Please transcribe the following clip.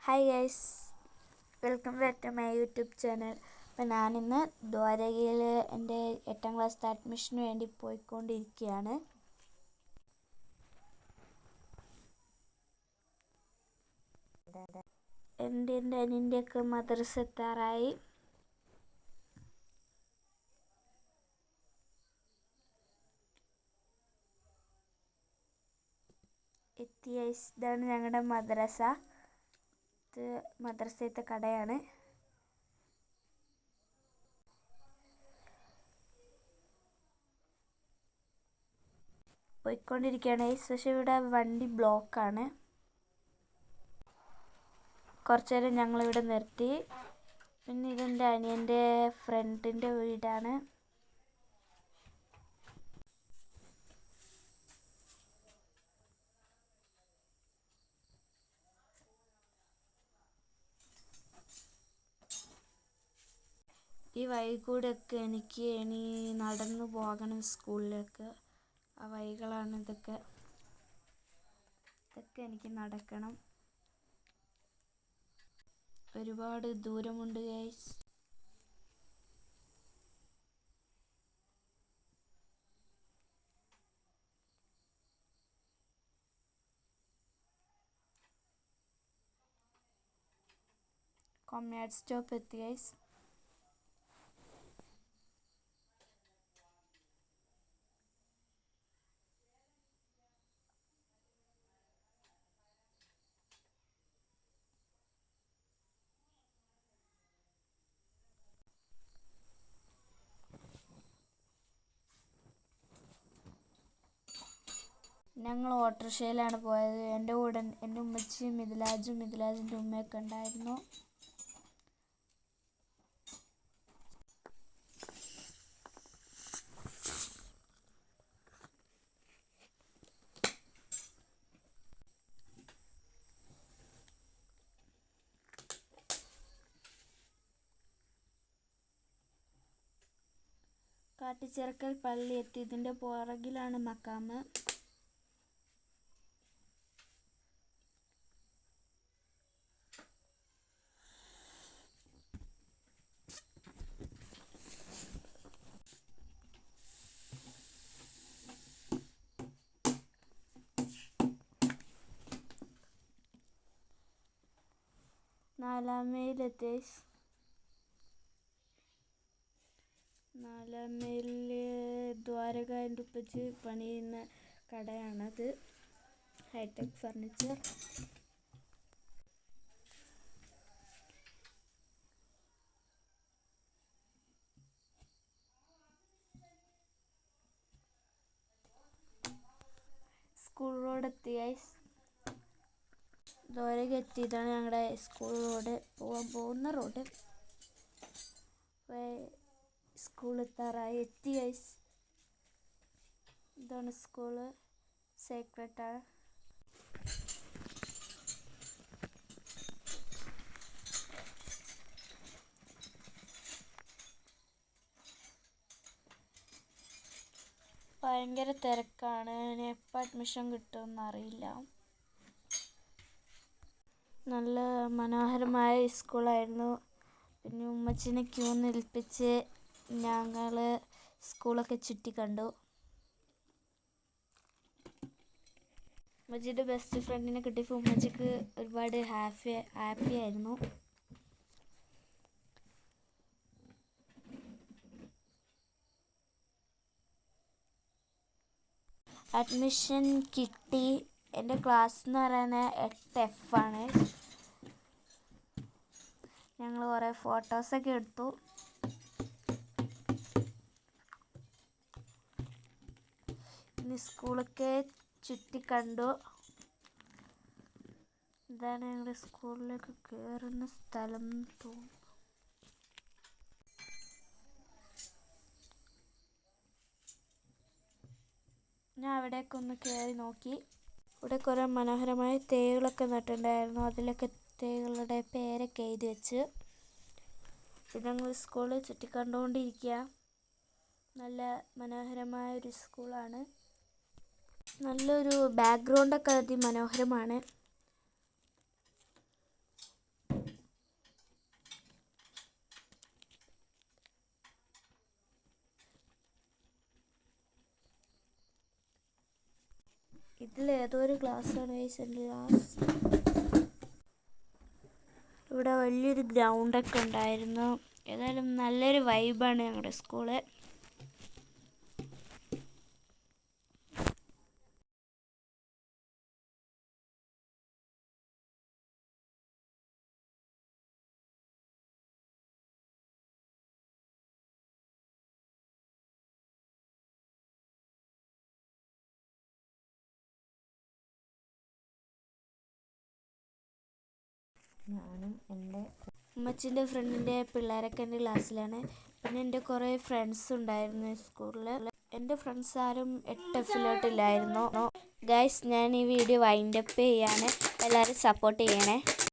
Hi guys, welcome back to my YouTube channel. അപ്പോൾ ഞാനിന്ന് ദ്വാരകയിൽ എൻ്റെ 8ാം ക്ലാസ്സിലെ അഡ്മിഷന് വേണ്ടി പോയിക്കൊണ്ടിരിക്കുകയാണ്. എൻ്റെ അനിയൻ്റെയൊക്കെ മദ്രസ എത്താറായി. ഇതാണ് ഞങ്ങളുടെ മദ്രസ. ഇത് മദ്രസത്തെ കടയാണ്. പോയിക്കൊണ്ടിരിക്കുകയാണ്. പക്ഷേ ഇവിടെ വണ്ടി ബ്ലോക്കാണ്. കുറച്ച് നേരം ഞങ്ങളിവിടെ നിർത്തി. പിന്നെ ഇതെൻ്റെ അനിയൻ്റെ ഫ്രണ്ടിൻ്റെ വീടാണ്. ഈ വഴി കൂടെയൊക്കെ എനിക്ക് ഇനി നടന്നു പോകണം സ്കൂളിലേക്ക്. ആ വഴികളാണ് ഇതൊക്കെ എനിക്ക് നടക്കണം. ഒരുപാട് ദൂരമുണ്ട് ഗൈസ്. കൊമ്യാട് സ്റ്റോപ്പ് എത്തി ഗൈസ്. ഞങ്ങൾ ഓട്ടോറിക്ഷയിലാണ് പോയത്. എൻ്റെ കൂടെ എൻ്റെ ഉമ്മച്ചിയും മിഥിലാജിൻ്റെ ഉമ്മയൊക്കെ ഉണ്ടായിരുന്നു. കാട്ടിച്ചിറക്കൽ പള്ളി എത്തി. ഇതിൻ്റെ പുറകിലാണ് മക്കാമ്. നാലാമയിലെത്തി. 4 ദ്വാരക എൻ്റെ ഉപ്പച്ചി പണിയുന്ന കടയാണത്. Hi tech furniture. സ്കൂൾ റോഡ് എത്തി. ദ്വാരക എത്തിയതാണ് ഞങ്ങളുടെ സ്കൂൾ റോഡ്, പോകുന്ന റോഡ്. സ്കൂൾ എത്താറായി. എത്തി ഗൈസ്. ഇതാണ് സ്കൂള്. സേക്രട്ടാണ്. ഭയങ്കര തിരക്കാണ്. ഇനി എപ്പോൾ അഡ്മിഷൻ കിട്ടുമെന്ന് അറിയില്ല. നല്ല മനോഹരമായ സ്കൂളായിരുന്നു. പിന്നെ ഉമ്മച്ചിനെ ക്യൂ നിൽപ്പിച്ച് ഞങ്ങൾ സ്കൂളൊക്കെ ചുറ്റി കണ്ടു. ഉമ്മച്ചിയുടെ ബെസ്റ്റ് ഫ്രണ്ടിനെ കിട്ടിയപ്പോൾ ഉമ്മച്ചിക്ക് ഒരുപാട് ഹാപ്പി ആയിരുന്നു. അഡ്മിഷൻ കിട്ടി. എൻ്റെ ക്ലാസ് എന്ന് പറയുന്നത് 8F ആണ്. ഞങ്ങൾ കുറേ ഫോട്ടോസൊക്കെ എടുത്തു. ഇനി സ്കൂളൊക്കെ ചുറ്റിക്കണ്ടു. ഇതാണ് ഞങ്ങളുടെ സ്കൂളിലേക്ക് കയറുന്ന സ്ഥലം തോന്നുന്നു. ഞാൻ അവിടേക്ക് ഒന്ന് കയറി നോക്കി. ഇവിടെ കുറേ മനോഹരമായ തേകളൊക്കെ നട്ടിട്ടുണ്ടായിരുന്നു. അതിലൊക്കെ തേകളുടെ പേരൊക്കെ എഴുതി വെച്ച്. ഇത് ഞങ്ങൾ സ്കൂളിൽ ചുറ്റിക്കണ്ടുകൊണ്ടിരിക്കുക. നല്ല മനോഹരമായൊരു സ്കൂളാണ്. നല്ലൊരു ബാക്ക്ഗ്രൗണ്ടൊക്കെ അതിമനോഹരമാണ്. ഇതിൽ ഏതോ ഒരു ക്ലാസ്സാണ് ഗൈസ് എൻ്റെ ക്ലാസ്. ഇവിടെ വലിയൊരു ഗ്രൗണ്ടൊക്കെ ഉണ്ടായിരുന്നു. ഏതായാലും നല്ലൊരു വൈബാണ് ഞങ്ങളുടെ സ്കൂള്. ഞാനും എൻ്റെ ഉമ്മച്ചിൻ്റെ ഫ്രണ്ടിൻ്റെ പിള്ളേരൊക്കെ എൻ്റെ ക്ലാസ്സിലാണ്. പിന്നെ എൻ്റെ കുറേ ഫ്രണ്ട്സ് ഉണ്ടായിരുന്നു സ്കൂളിൽ. എൻ്റെ ഫ്രണ്ട്സ് ആരും 8Fലോട്ടില്ലായിരുന്നു. ഗൈസ്, ഞാൻ ഈ വീഡിയോ വൈൻഡപ്പ് ചെയ്യാണ്. എല്ലാവരും സപ്പോർട്ട് ചെയ്യണേ.